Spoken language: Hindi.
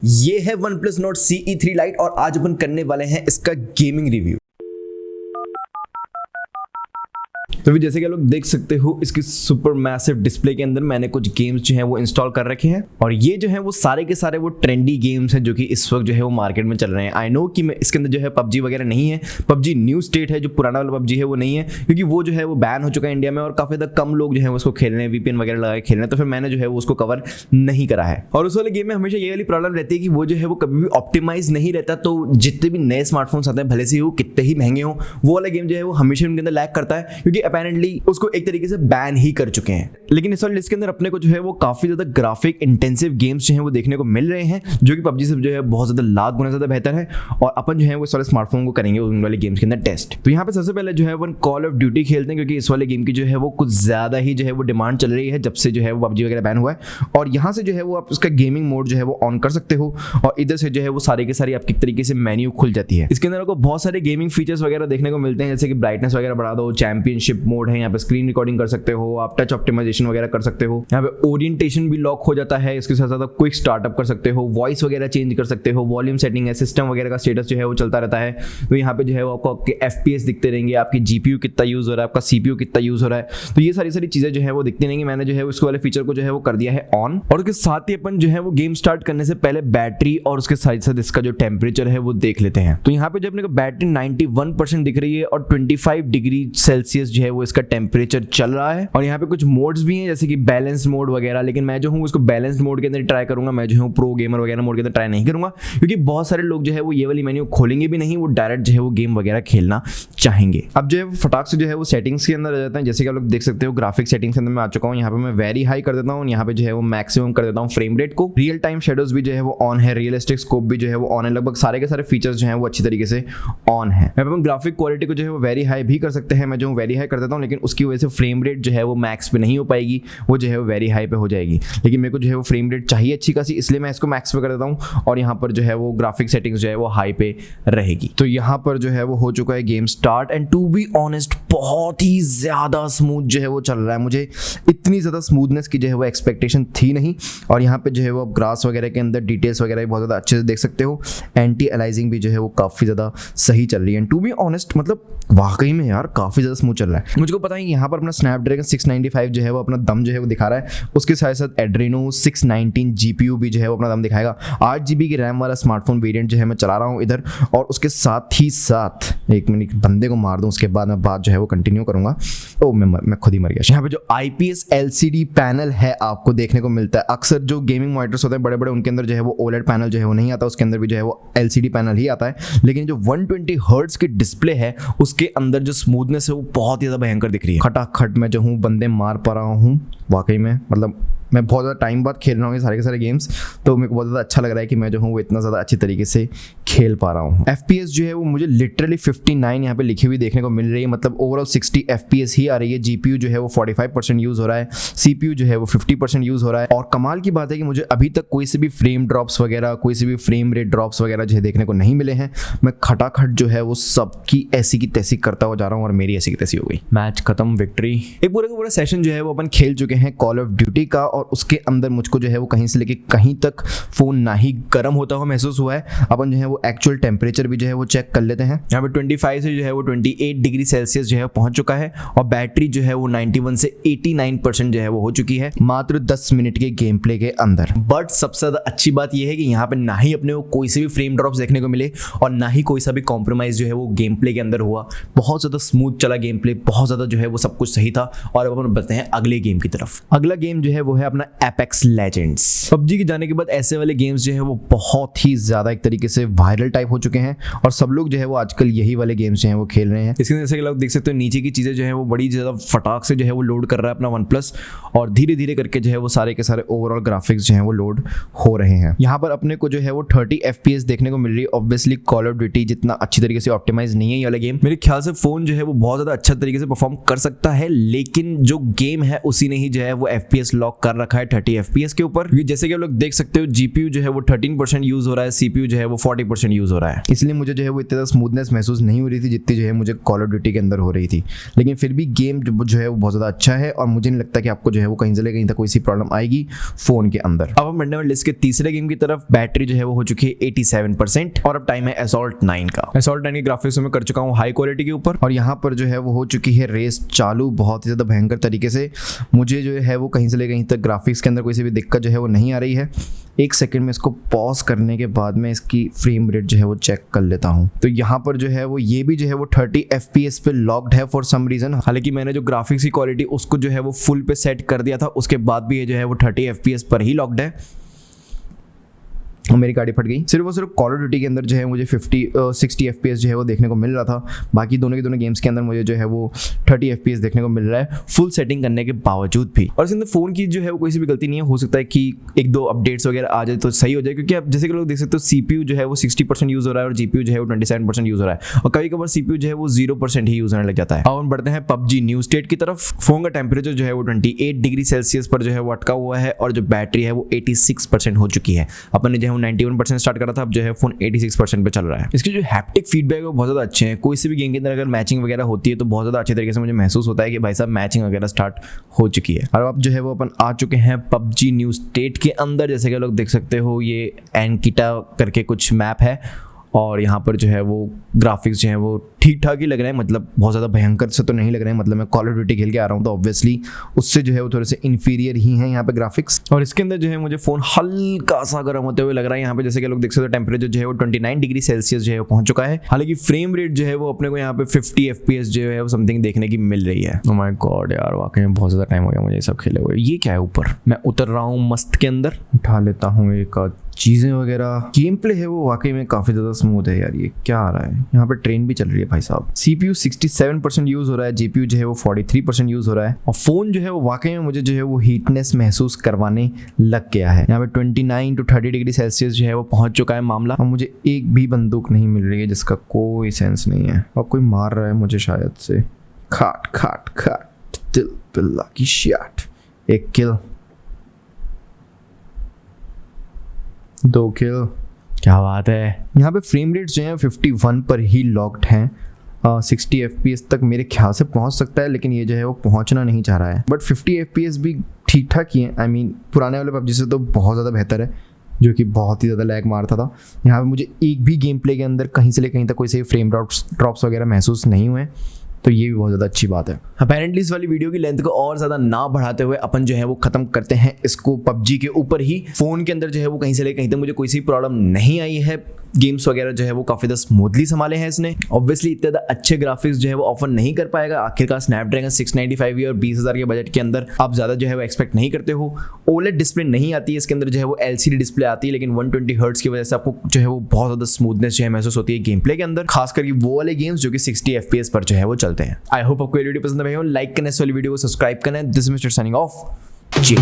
ये है OnePlus Nord CE3 Lite और आज अपन करने वाले हैं इसका गेमिंग रिव्यू। तो भी जैसे कि आप लोग देख सकते हो इसकी सुपर मैसिव डिस्प्ले के अंदर मैंने कुछ गेम्स जो हैं वो इंस्टॉल कर रखे हैं और ये जो है वो सारे के सारे वो ट्रेंडी गेम्स हैं जो कि इस वक्त जो है वो मार्केट में चल रहे हैं। आई नो कि मैं इसके अंदर जो है PUBG वगैरह नहीं है, PUBG न्यू स्टेट है, जो पुराना वाला PUBG है वो नहीं है क्योंकि वो जो है वो बैन हो चुका है इंडिया में और काफी ज़्यादा कम लोग जो है उसको खेल रहे हैं, VPN वगैरह लगा के खेल रहे हैं, तो फिर मैंने जो है वो उसको कवर नहीं करा है। और उस वाले गेम में हमेशा ये वाली प्रॉब्लम रहती है कि वो जो है वो कभी भी ऑप्टिमाइज नहीं रहता, तो जितने भी नए स्मार्टफोन्स आते हैं भले से ही वो कितने ही महंगे हो, वो वाला गेम जो है वो हमेशा उनके अंदर लैग करता है क्योंकि अपेरेंटली उसको एक तरीके से बैन ही कर चुके हैं। लेकिन इस वाले लिस्ट के अंदर अपने को जो है वो काफी ज्यादा ग्राफिक इंटेंसिव गेम्स जो है वो देखने को मिल रहे हैं जो कि PUBG से जो है बहुत ज्यादा लाख गुना ज्यादा बेहतर है और अपन जो है वो इस वाले स्मार्टफोन को करेंगे उन वाले गेम्स के अंदर टेस्ट। तो यहाँ पे सबसे पहले जो है वो कॉल ऑफ ड्यूटी खेलते हैं क्योंकि इस वाले गेम की जो है वो कुछ ज्यादा ही जो है वो डिमांड चल रही है जब से जो है वो PUBG वगैरह बैन हुआ है। और यहाँ से जो है वो आप उसका गेमिंग मोड जो है वो ऑन कर सकते हो और इधर से जो है वो सारे के सारी आपकी तरीके से मेन्यू खुल जाती है। इसके अंदर आपको बहुत सारे गेमिंग फीचर्स वगैरह देखने को मिलते हैं जैसे कि ब्राइटनेस वगैरह बढ़ा दो, चैंपियनशिप मोड है, यहाँ पे स्क्रीन रिकॉर्डिंग कर सकते हो, आप टच ऑप्टिमाइजेशन वगैरह कर सकते हो, यहाँ पे ओरिएंटेशन भी लॉक हो जाता है, इसके साथ साथ आप क्विक स्टार्टअप कर सकते हो, वॉइस वगैरह चेंज कर सकते हो, वॉल्यूम सेटिंग है, सिस्टम वगैरह का स्टेटस जो है वो चलता रहता है। तो यहाँ पे जो है वो आपको आपके FPS दिखते रहेंगे, आपकी GPU कितना यूज हो रहा है, आपका CPU कितना यूज हो रहा है, तो ये सारी चीजें जो है वो दिखती रहेंगी। मैंने जो है उसको वाले फीचर को जो है वो कर दिया है ऑन और उसके साथ ही अपन जो है वो गेम स्टार्ट करने से पहले बैटरी और उसके साथ साथ इसका जो टेम्परेचर है वो देख लेते हैं। तो यहाँ पे जो अपने को बैटरी 91% दिख रही है और 25 डिग्री सेल्सियस जो है वो इसका टेम्परेचर चल रहा है। और यहाँ पे कुछ मोड्स भी हैं जैसे कि बैलेंस मोड वगैरह, लेकिन मैं जो हूँ उसको बैलेंस मोड के अंदर ट्राई करूंगा, मैं जो हूँ प्रो गेमर वगैरह मोड के अंदर ट्राई नहीं करूंगा क्योंकि बहुत सारे लोग जो है वो ये वाली मेन्यू खोलेंगे भी नहीं, वो डायरेक्ट जो है वो गेम वगैरह खेलना चाहेंगे। अब जो है फटाक से जो है वो सेटिंग्स के अंदर आ जाते हैं। जैसे कि आप लोग देख सकते हो ग्राफिक सेटिंग्स के अंदर मैं आ चुका हूँ। यहाँ पे मैं वेरी हाई कर देता हूँ, यहाँ पे जो है वो मैक्सिमम कर देता हूँ फ्रेम रेट को, रियल टाइम शेडोज भी जो है वो ऑन है, रियलिस्टिक स्कोप भी जो है वो ऑन है, लगभग सारे के सारे फीचर्स जो है वो अच्छी तरीके से ऑन है। मैं ग्राफिक क्वालिटी को जो है वो वेरी हाई भी कर सकते हैं, मैं जो वेरी हाई कर देता हूँ, लेकिन उसकी वजह से फ्रेम रेट जो है वो मैक्स पे नहीं हो पाएगी, वो जो है वो वेरी हाई पे हो जाएगी। लेकिन मेरे को जो है वो फ्रेम रेट चाहिए अच्छी खासी, इसलिए मैं इसको मैक्स पे कर देता हूँ और यहाँ पर जो है वो ग्राफिक सेटिंग्स जो है वो हाई पे रहेगी। तो यहाँ पर जो है वो हो चुका है game start and to be honest बहुत ही ज्यादा स्मूथ जो है वो चल रहा है। मुझे इतनी ज्यादा स्मूथनेस की जो है वो एक्सपेक्टेशन थी नहीं। और यहाँ पे जो है वो ग्रास वगैरह के अंदर डिटेल्स वगैरह भी बहुत ज्यादा अच्छे से देख सकते हो, एंटी अलाइजिंग भी जो है वो काफी ज्यादा सही चल रही है। टू बी ऑनेस्ट मतलब वाकई में यार काफी ज्यादा स्मूथ चल रहा है। मुझको पता है यहाँ पर अपना स्नैपड्रैगन 695 जो है वो अपना दम जो है वो दिखा रहा है, उसके साथ साथ एड्रेनो 619 GPU भी जो है वो अपना दम दिखाएगा। 8 GB की रैम वाला स्मार्टफोन वेरिएंट जो है मैं चला रहा हूँ इधर। और उसके साथ ही साथ एक मिनट बंदे को मार दूं, उसके बाद मैं बात जो है वो कंटिन्यू करूंगा। ओ मैं खुद ही मर गया। यहाँ पे जो IPS LCD पैनल है आपको देखने को मिलता है। अक्सर जो गेमिंग मॉनिटर्स होते हैं बड़े बड़े उनके अंदर जो है वो OLED पैनल जो है वो नहीं आता, उसके अंदर भी जो है वो LCD पैनल ही आता है। लेकिन जो 120 हर्ट्ज की डिस्प्ले है उसके अंदर जो स्मूथनेस है वो बहुत ही ज्यादा भयंकर दिख रही है। खटाखट मैं जो हूँ बंदे मार पा रहा हूँ वाकई में, मतलब मैं बहुत ज़्यादा टाइम बाद खेल रहा हूँ ये सारे के सारे गेम्स, तो मेरे को बहुत ज़्यादा अच्छा लग रहा है कि मैं जो हूँ वो इतना ज़्यादा अच्छी तरीके से खेल पा रहा हूँ। FPS जो है वो मुझे लिटरली 59 यहाँ पे लिखी हुई देखने को मिल रही है, मतलब ओवरऑल 60 FPS ही आ रही है। GPU जो है वो 45% यूज़ हो रहा है, CPU जो है वो 50% यूज़ हो रहा है। और कमाल की बात है कि मुझे अभी तक कोई से भी फ्रेम ड्रॉप्स वगैरह, कोई से भी फ्रेम रेट ड्रॉप्स वगैरह जो है देखने को नहीं मिले हैं। मैं खटाखट जो है वो सबकी ऐसी की तैसी करता हुआ जा रहा हूँ और मेरी ऐसी की तैसी हो गई। मैच खत्म, विक्ट्री। एक पूरे का पूरा सेशन जो है वो अपन खेल चुके हैं कॉल ऑफ ड्यूटी का और उसके अंदर मुझको जो है वो कहीं से लेके कहीं तक फोन ना ही गर्म होता हुआ महसूस हुआ है। अपन जो है वो एक्चुअल टेम्परेचर भी जो है वो चेक कर लेते हैं। यहाँ पे 25 से जो है वो 28 डिग्री सेल्सियस जो है पहुंच चुका है और बैटरी जो है वो 91 से 89% जो है वो हो चुकी है मात्र 10 मिनट के गेम प्ले के अंदर। बट सबसे ज्यादा अच्छी बात यह है कि यहाँ पे ना ही अपने को कोई से भी फ्रेम ड्रॉप्स देखने को मिले और ना ही कोई सा भी कॉम्प्रोमाइज जो है वो गेम प्ले के अंदर हुआ। बहुत ज्यादा स्मूथ चला गेम प्ले, बहुत ज्यादा जो है वो सब कुछ सही था। और अब अपन बढ़ते हैं अगले गेम की तरफ। अगला गेम जो है वो है अपना एपेक्स लेजेंड्स। PUBG के जाने के बाद ऐसे वाले गेम्स जो है वो बहुत ही ज्यादा एक तरीके से वायरल टाइप हो चुके हैं और सब लोग जो है वो आजकल यही वाले गेम्स जो है वो खेल रहे हैं। इसके जैसे कि लोग देख सकते हो नीचे की चीजें जो है वो बड़ी ज्यादा फटाक से जो है वो लोड कर रहा है अपना OnePlus और धीरे धीरे करके जो है वो सारे के सारे ओवरऑल ग्राफिक्स जो है वो लोड हो रहे हैं। यहाँ पर अपने को जो है वो 30 FPS देखने को मिल रही है। ऑब्वियसली कॉल ऑफ ड्यूटी जितना अच्छी तरीके से ऑप्टिमाइज नहीं है ये वाला गेम, मेरे ख्याल से फोन जो है वो बहुत ज्यादा अच्छा तरीके से परफॉर्म कर सकता है, लेकिन जो गेम है उसी ने ही जो है वो FPS लॉक कर रखा है 30 FPS के ऊपर। जैसे कि आप लोग देख सकते हो GPU जो है वो 13% यूज हो रहा है, CPU जो है वो 40% 60% यूज हो रहा है, इसलिए मुझे जो है वो इतना स्मूथनेस महसूस नहीं हो रही थी जितनी जो है मुझे कॉल ऑफ ड्यूटी के अंदर हो रही थी। लेकिन फिर भी गेम जो है वो बहुत ज़्यादा अच्छा है और मुझे नहीं लगता कि आपको जो है वो कहीं से कहीं तक कोई सी प्रॉब्लम आएगी फ़ोन के अंदर। अब हम बढ़ने वाले लिस्ट के तीसरे गेम की तरफ। बैटरी जो है वो हो चुकी है 87% और अब टाइम है असॉल्ट 9 का। असॉल्ट 9 की ग्राफिक्स में कर चुका हूँ हाई क्वालिटी के ऊपर और यहाँ पर जो है वो हो चुकी है रेस चालू बहुत ही ज़्यादा भयंकर तरीके से। मुझे जो है वो कहीं से कहीं तक ग्राफिक्स के अंदर कोई सी भी दिक्कत जो है वो नहीं आ रही है। एक सेकंड में इसको पॉज करने के बाद में इसकी फ्रेम रेट जो है वो चेक कर लेता हूँ। तो यहाँ पर जो है वो ये भी जो है वो 30 FPS पे लॉक्ड है फॉर सम रीजन। हालांकि मैंने जो ग्राफिक्स की क्वालिटी उसको जो है वो फुल पे सेट कर दिया था, उसके बाद भी ये जो है वो 30 FPS पर ही लॉक्ड है और मेरी गाड़ी फट गई। सिर्फ और सिर्फ कॉल ऑफ ड्यूटी के अंदर जो है मुझे 60 FPS जो है वो देखने को मिल रहा था। बाकी दोनों के दोनों गेम्स के अंदर मुझे जो है वो 30 FPS देखने को मिल रहा है फुल सेटिंग करने के बावजूद भी। और इसके अंदर फ़ोन की जो है वो कोई सी भी गलती नहीं है। हो सकता है कि एक दो अपडेट्स वगैरह आ जाए तो सही हो जाए, क्योंकि आप जैसे कि लोग देख सकते हो CPU जो है वो 60% यूज़ हो रहा है और GPU जो है वो 27% यूज़ हो रहा है और कभी कभार CPU जो है वो 0% ही यूज़ होने लग जाता है। अब हम बढ़ते हैं PUBG न्यू स्टेट की तरफ। फोन का टेम्परेचर जो है वो 28 डिग्री सेल्सियस पर जो है वो अटका हुआ है और जो बैटरी है वो 86% हो चुकी है। अपन ने जो है वो 91% स्टार्ट करा था, अब जो है फोन 86% पे चल रहा है। इसके जो हैप्टिक फीडबैक है वो बहुत ज़्यादा अच्छे हैं। कोई से भी गेम के अंदर अगर मैचिंग वगैरह होती है तो बहुत ज़्यादा अच्छे तरीके से मुझे महसूस होता है कि भाई साहब मैचिंग वगैरह स्टार्ट हो चुकी है। और अब जो है वो अपन आ चुके हैं PUBG न्यू स्टेट के अंदर। जैसे कि लोग देख सकते हो ये एनकिटा करके कुछ मैप है और यहाँ पर जो है वो ग्राफिक्स जो है वो ठीक ठाक ही लग रहे हैं, मतलब बहुत ज़्यादा भयंकर से तो नहीं लग रहे हैं। मतलब मैं कॉल ऑफ ड्यूटी खेल के आ रहा हूँ तो ऑब्वियसली उससे जो है वो थोड़े से इन्फीरियर ही हैं यहाँ पे ग्राफिक्स। और इसके अंदर जो है मुझे फ़ोन हल्का सा गर्म होते हुए लग रहा है यहाँ पे। जैसे कि लोग देख सकते हो टेम्परेचर जो है वो 29 डिग्री सेल्सियस जो है वो पहुँच चुका है। हालांकि फ्रेम रेट जो है वो अपने को यहाँ पे 50 FPS जो है वो समथिंग देखने की मिल रही है। ओह माय गॉड यार, वाकई में बहुत ज़्यादा टाइम हो गया मुझे ये सब खेले हुए। ये क्या है ऊपर? मैं उतर रहा हूँ मस्त के अंदर, उठा लेता हूँ एक चीज़ें वगैरह। गेम प्ले है वो वाकई में काफ़ी ज़्यादा स्मूथ है यार। ये क्या आ रहा है? यहाँ पे ट्रेन भी चल रही है भाई साहब। CPU 67% यूज़ हो रहा है, GPU जो है वो 43% यूज़ हो रहा है और फ़ोन जो है वो वाकई में मुझे जो है वो हीटनेस महसूस करवाने लग गया है। यहाँ पे 29 to 30 डिग्री सेल्सियस जो है वो पहुँच चुका है मामला और मुझे एक भी बंदूक नहीं मिल रही है जिसका कोई सेंस नहीं है और कोई मार रहा है मुझे शायद से। खाट खाट खाट दिल बिल्ला की शॉट। एक किल, 2 किल, क्या बात है। यहाँ पे फ्रेम रेट्स जो हैं 51 पर ही लॉक्ड हैं। 60 FPS तक मेरे ख्याल से पहुँच सकता है, लेकिन ये जो है वो पहुँचना नहीं चाह रहा है। बट 50 FPS भी ठीक ठाक ही है। आई मीन पुराने वाले PUBG से तो बहुत ज़्यादा बेहतर है, जो कि बहुत ही ज़्यादा लैग मारता था। यहाँ पे मुझे एक भी गेम प्ले के अंदर कहीं से ले कहीं तक कोई से फ्रेम ड्रॉप्स वगैरह महसूस नहीं हुए, तो ये भी बहुत ज़्यादा अच्छी बात है। अपेरेंटली इस वाली वीडियो की लेंथ को और ज़्यादा ना बढ़ाते हुए अपन जो है वो खत्म करते हैं इसको PUBG के ऊपर ही। फ़ोन के अंदर जो है वो कहीं से ले कहीं तक मुझे कोई सी प्रॉब्लम नहीं आई है। गेम्स वगैरह जो है वो काफ़ी ज़्यादा स्मूथली संभाले हैं इसने। ऑब्वियसली इतने ज़्यादा अच्छे ग्राफिक्स जो है वो ऑफर नहीं कर पाएगा। आखिरकार स्नैपड्रैगन 695 और 20,000 के बजट के अंदर आप ज़्यादा जो है वो एक्सपेक्ट नहीं करते हो। OLED डिस्प्ले नहीं आती है इसके अंदर, जो है वो LCD डिस्प्ले आती है, लेकिन 120 हर्ट्ज की वजह से आपको जो है वो बहुत ज़्यादा स्मूथनेस जो है महसूस होती है गेम प्ले के अंदर, खास करके वो वाले गेम्स जो कि 60 FPS पर जो है वो चलते हैं। आई होप आपको ये वीडियो पसंद आई हो। लाइक करना इस वाली वीडियो को, सब्सक्राइब करना। This is mister signing off. Ji.